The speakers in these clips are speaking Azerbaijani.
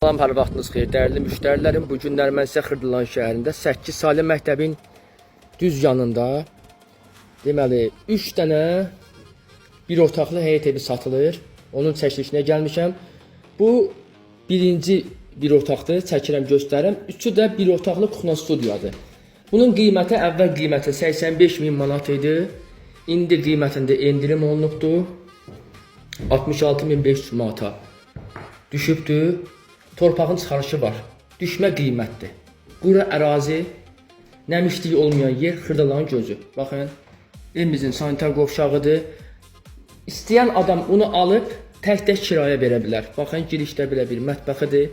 Salam, hər vaxtınız xeyir, dəyərli müştərilərim. Bu günlər mən sizə Xırdalan şəhərində 8 saylı məktəbin düz yanında deməli 3 dənə bir otaqlı həyət evi satılır. Onun çəkilişinə gəlmişəm. Bu birinci bir otaqdır, çəkirəm göstərirəm. Üçü də bir otaqlı kuxna studiyadır. Bunun qiyməti əvvəl qiyməti 85.000 manat idi. İndi qiymətində endirim olunubdur. 66.500 manata düşübdür. Torpağın çıxarışı var. Düşmə qiymətdir. Quru ərazi, nəmişlik olmayan yer, Xırdalanın gözü. Baxın, evimizin sanitar qovşağıdır. İstəyən adam onu alıb tək-tək kirayə verə bilər. Baxın, girişdə belə bir mətbəxidir.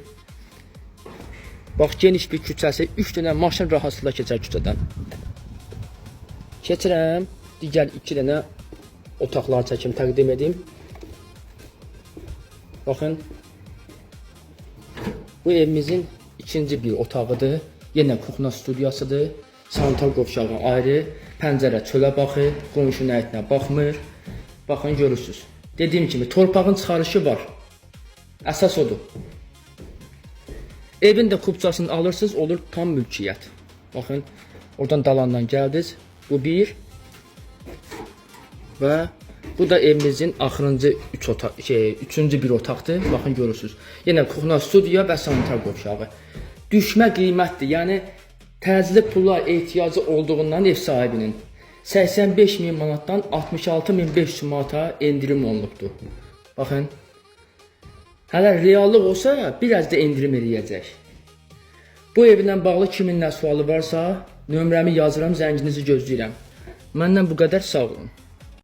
Bax, geniş bir küçəsi, 3 dənə maşın rahatlıqla keçər küçədən. Keçirəm, digər 2 dənə otaqlar çəkim təqdim edeyim. Baxın, bu evimizin ikinci bir otağıdır. Yenə kuxna studiyasıdır. Sanitar qovşağı ayrı. Pəncərə çölə baxır. Qonşunun əyitinə baxmır. Baxın, görürsünüz. Dediyim kimi, torpağın çıxarışı var. Əsas odur. Evin də kubçasını alırsınız, olur tam mülkiyyət. Baxın, oradan dalandan gəldiniz. Bu bir. Və bu da evimizin axırıncı üçüncü bir otaqdır. Baxın, görürsünüz. Yenə kuxna studiya və sanitar qovşağı. Düşmə qiymətdir. Yəni təcili pula ehtiyacı olduğundan ev sahibinin 85.000 manatdan 66.500 manata endirim olunubdur. Baxın. Hələ reallıq olsa biraz da endirim eləyəcək. Bu evlə bağlı kimin nə sualı varsa nömrəmi yazıram, zənginizi gözləyirəm. Məndən bu qədər, sağ olun.